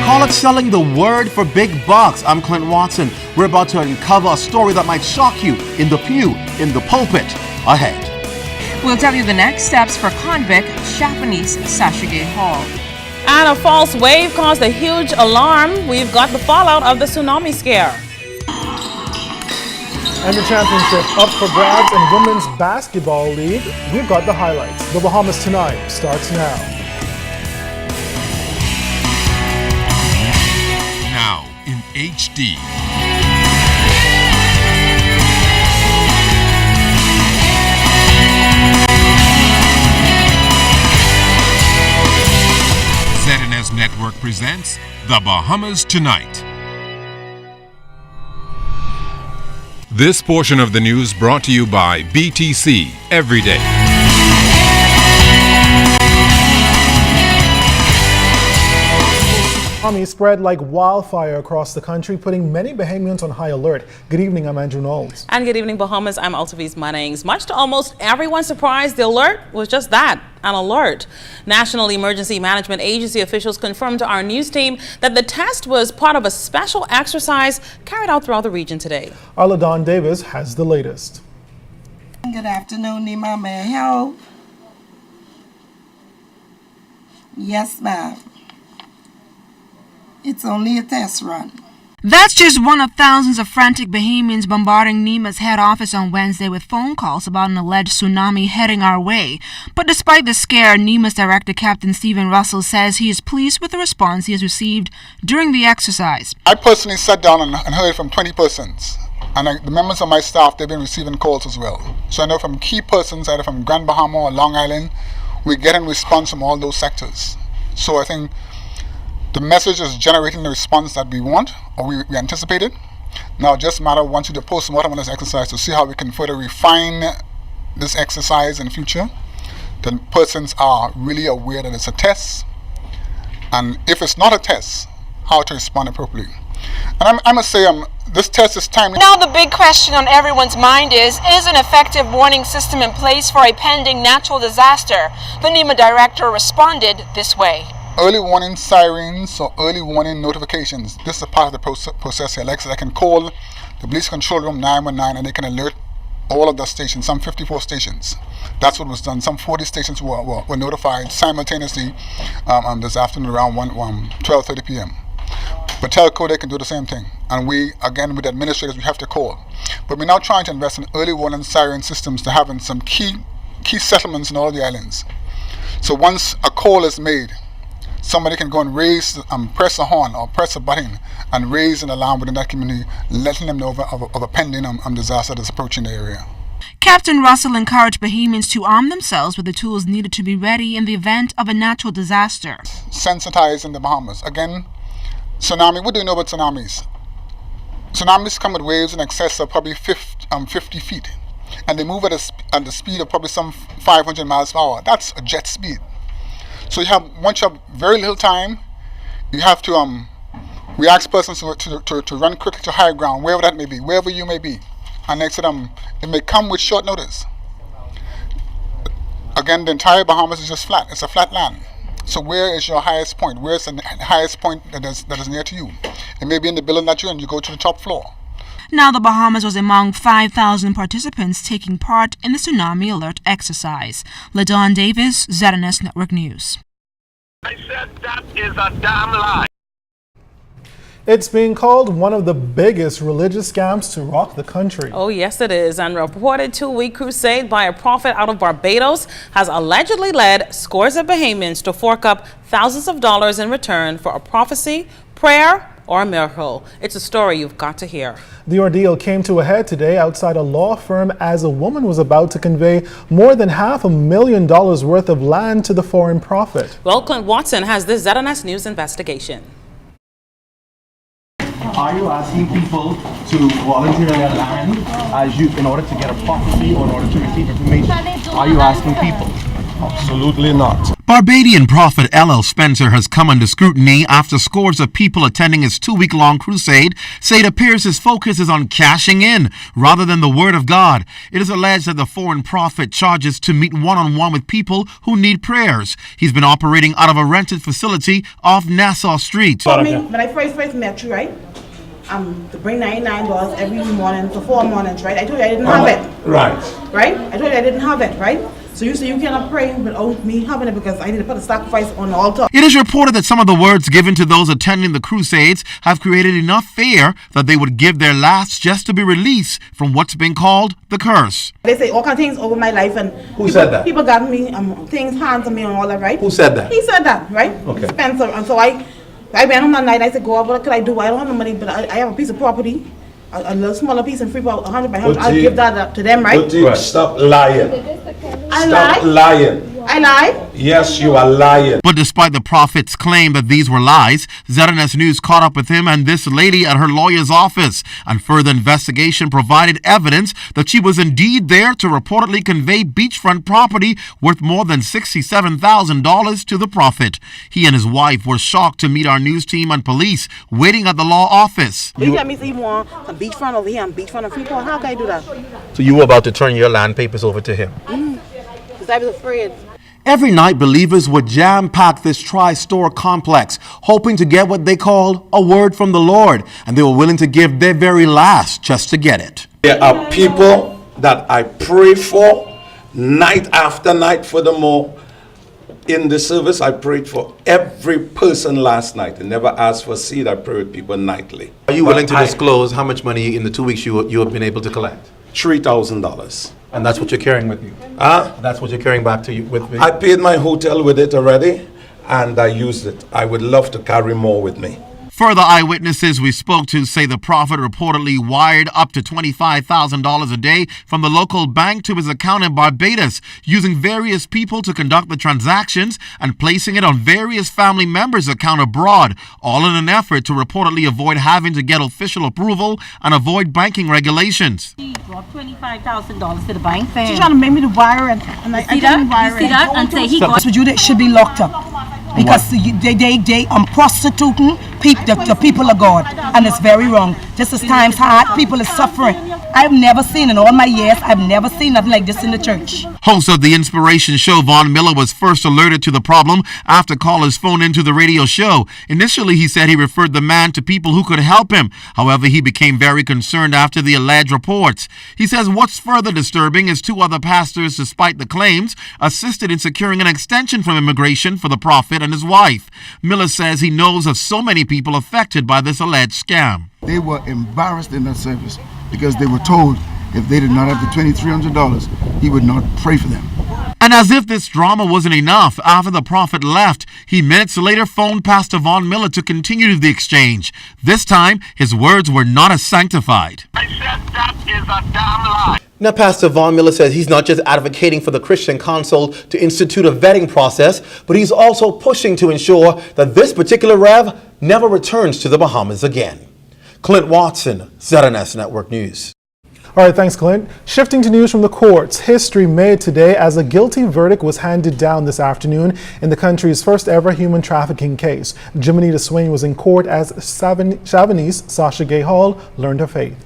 Call it selling the word for big bucks. I'm Clint Watson. We're about to uncover a story that might shock you in the pew, in the pulpit. Ahead. We'll tell you the next steps for convict Japanese Sashige Hall. And a false wave caused a huge alarm. We've got the fallout of the tsunami scare. And the championship up for grabs in Women's Basketball League. We've got the highlights. The Bahamas Tonight starts now. Now in HD. ZNS Network presents The Bahamas Tonight. This portion of the news brought to you by BTC Every Day. Tsunami spread like wildfire across the country, putting many Bahamians on high alert. Good evening, I'm Andrew Knowles. And good evening, Bahamas. I'm Altaviz Munnings. Much to almost everyone's surprise, the alert was just that, an alert. National Emergency Management Agency officials confirmed to our news team that the test was part of a special exercise carried out throughout the region today. Our LaDon Davis has the latest. Good afternoon, Nima. May I help? Yes, ma'am. It's only a test run. That's just one of thousands of frantic Bahamians bombarding NEMA's head office on Wednesday with phone calls about an alleged tsunami heading our way. But despite the scare, NEMA's director, Captain Stephen Russell, says he is pleased with the response he has received during the exercise. I personally sat down and heard from 20 persons. And the members of my staff, they've been receiving calls as well. So I know from key persons, either from Grand Bahama or Long Island, we're getting response from all those sectors. So I think the message is generating the response that we want or we anticipated. Now, just a matter of once you do post-mortem on this exercise to see how we can further refine this exercise in future. The persons are really aware that it's a test, and if it's not a test, how to respond appropriately. And I must say, this test is timely. Now the big question on everyone's mind is an effective warning system in place for a pending natural disaster? The NEMA director responded this way. Early warning sirens or early warning notifications. This is a part of the process here. Like I said, I can call the police control room 919 and they can alert all of the stations, some 54 stations. That's what was done. Some 40 stations were notified simultaneously this afternoon around 12:30 p.m. But telco, they can do the same thing. And we, again, with administrators, we have to call. But we're now trying to invest in early warning siren systems to have in some key settlements in all the islands. So once a call is made, somebody can go and press a horn or press a button and raise an alarm within that community, letting them know of a pending disaster that's approaching the area. Captain Russell encouraged Bahamians to arm themselves with the tools needed to be ready in the event of a natural disaster. Sensitized in the Bahamas. Again, tsunami, what do you know about tsunamis? Tsunamis come with waves in excess of probably 50 feet. And they move at the speed of probably some 500 miles per hour. That's a jet speed. So once you have very little time, you have to we ask persons to run quickly to high ground, wherever that may be, wherever you may be. And next to them, it may come with short notice. Again, the entire Bahamas is just flat. It's a flat land. So where is your highest point? Where is the highest point that is near to you? It may be in the building that you're in. You go to the top floor. Now the Bahamas was among 5,000 participants taking part in the tsunami alert exercise. LaDon Davis, ZNS Network News. I said that is a damn lie. It's being called one of the biggest religious scams to rock the country. Oh, yes, it is. And a reported 2-week crusade by a prophet out of Barbados has allegedly led scores of Bahamians to fork up thousands of dollars in return for a prophecy, prayer, or a miracle. It's a story you've got to hear. The ordeal came to a head today outside a law firm as a woman was about to convey more than $500,000 worth of land to the foreign prophet. Well, Clint Watson has this ZNS News investigation. Are you asking people to volunteer their land in order to get a prophecy or in order to receive information? Are you asking people? Absolutely not. Barbadian prophet L.L. Spencer has come under scrutiny after scores of people attending his 2-week-long crusade say it appears his focus is on cashing in rather than the word of God. It is alleged that the foreign prophet charges to meet one-on-one with people who need prayers. He's been operating out of a rented facility off Nassau Street. When I first met you, right? To bring $99 every morning for 4 mornings, right? I told you I didn't have it. Right. Right? I told you I didn't have it, right? So you say you cannot pray without me having it because I need to put a sacrifice on the altar. It is reported that some of the words given to those attending the crusades have created enough fear that they would give their last just to be released from what's been called the curse. They say all kinds of things over my life, and said that? People got me things, hands on me and all that, right? Who said that? He said that, right? Okay. Spencer. And so I went home that night. I said, God, what could I do? I don't have no money, but I have a piece of property, a little smaller piece in Freeport, 100 by 100. I'll give that to them, right? Stop lying. Stop lying. I lie? Yes, you are lying. But despite the prophet's claim that these were lies, ZNS News caught up with him and this lady at her lawyer's office, and further investigation provided evidence that she was indeed there to reportedly convey beachfront property worth more than $67,000 to the prophet. He and his wife were shocked to meet our news team and police waiting at the law office. You tell me you want a beachfront over here and beachfront in Freeport. How can I do that? So you were about to turn your land papers over to him? Because I was afraid. Every night, believers would jam-pack this tri-store complex, hoping to get what they called a word from the Lord, and they were willing to give their very last just to get it. There are people that I pray for night after night. Furthermore, in the service, I prayed for every person last night. I never asked for a seed. I pray with people nightly. Are you willing to disclose how much money in the 2 weeks you have been able to collect? $3,000. And that's what you're carrying with you? That's what you're carrying back to you with me? I paid my hotel with it already, and I used it. I would love to carry more with me. Further eyewitnesses we spoke to say the prophet reportedly wired up to $25,000 a day from the local bank to his account in Barbados, using various people to conduct the transactions and placing it on various family members' account abroad, all in an effort to reportedly avoid having to get official approval and avoid banking regulations. She brought $25,000 to the bank. She's trying to make me to wire it. And I didn't wire it. You see that? And say he got... They should be locked up. Because they prostituting the people of God, and it's very wrong. Just as times hard, people are suffering. I've never seen in all my years, I've never seen nothing like this in the church. Host of the Inspiration show, Vaughn Miller, was first alerted to the problem after callers phoned into the radio show. Initially, he said he referred the man to people who could help him. However, he became very concerned after the alleged reports. He says what's further disturbing is 2 other pastors, despite the claims, assisted in securing an extension from immigration for the prophet and his wife. Miller says he knows of so many people affected by this alleged scam. They were embarrassed in that service because they were told if they did not have the $2,300, he would not pray for them. And as if this drama wasn't enough, after the prophet left, he minutes later phoned Pastor Vaughn Miller to continue the exchange. This time, his words were not as sanctified. I said that is a damn lie. Now, Pastor Vaughn Miller says he's not just advocating for the Christian Council to institute a vetting process, but he's also pushing to ensure that this particular Rev never returns to the Bahamas again. Clint Watson, ZNS Network News. All right, thanks, Clint. Shifting to news from the courts, history made today as a guilty verdict was handed down this afternoon in the country's first ever human trafficking case. Jimenita Swain was in court as Chavanese Sasha Gay Hall learned her faith.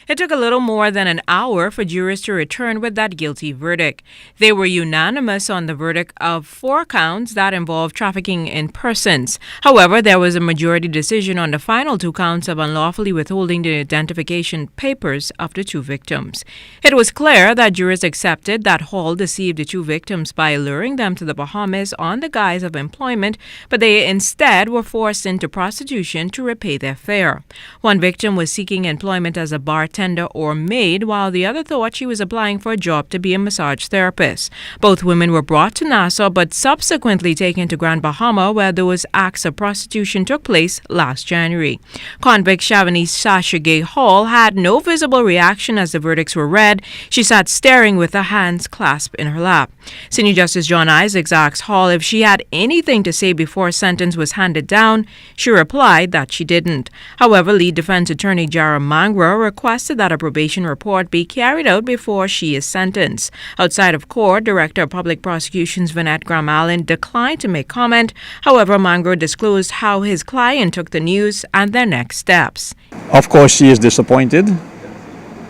It took a little more than an hour for jurors to return with that guilty verdict. They were unanimous on the verdict of 4 counts that involved trafficking in persons. However, there was a majority decision on the final 2 counts of unlawfully withholding the identification papers of the 2 victims. It was clear that jurors accepted that Hall deceived the 2 victims by luring them to the Bahamas on the guise of employment, but they instead were forced into prostitution to repay their fare. One victim was seeking employment as a bartender or maid, while the other thought she was applying for a job to be a massage therapist. Both women were brought to Nassau but subsequently taken to Grand Bahama, where those acts of prostitution took place last January. Convict Chavanese Sasha Gay Hall had no visible reaction as the verdicts were read. She sat staring with her hands clasped in her lap. Senior Justice John Isaacs asked Hall if she had anything to say before a sentence was handed down. She replied that she didn't. However, lead defense attorney Jara Mangra requested requested that a probation report be carried out before she is sentenced. Outside of court, Director of Public Prosecutions Vinette Graham-Allen declined to make comment. However, Mangro disclosed how his client took the news and their next steps. Of course, she is disappointed,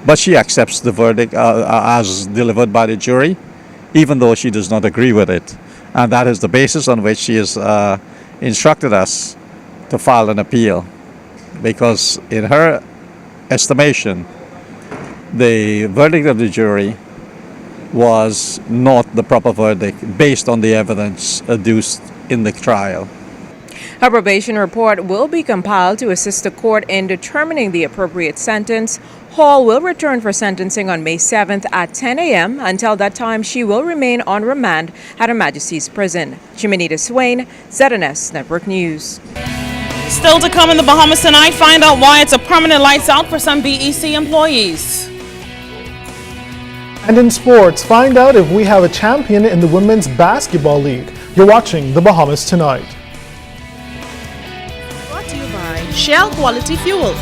but she accepts the verdict as delivered by the jury, even though she does not agree with it. And that is the basis on which she has instructed us to file an appeal, because in her estimation, the verdict of the jury was not the proper verdict based on the evidence adduced in the trial. A probation report will be compiled to assist the court in determining the appropriate sentence. Hall will return for sentencing on May 7th at 10 a.m. Until that time, she will remain on remand at Her Majesty's Prison. Jimenita Swain, ZNS Network News. Still to come in the Bahamas tonight, find out why it's a permanent lights out for some BEC employees. And in sports, find out if we have a champion in the Women's Basketball League. You're watching the Bahamas Tonight. Brought to you by Shell Quality Fuels.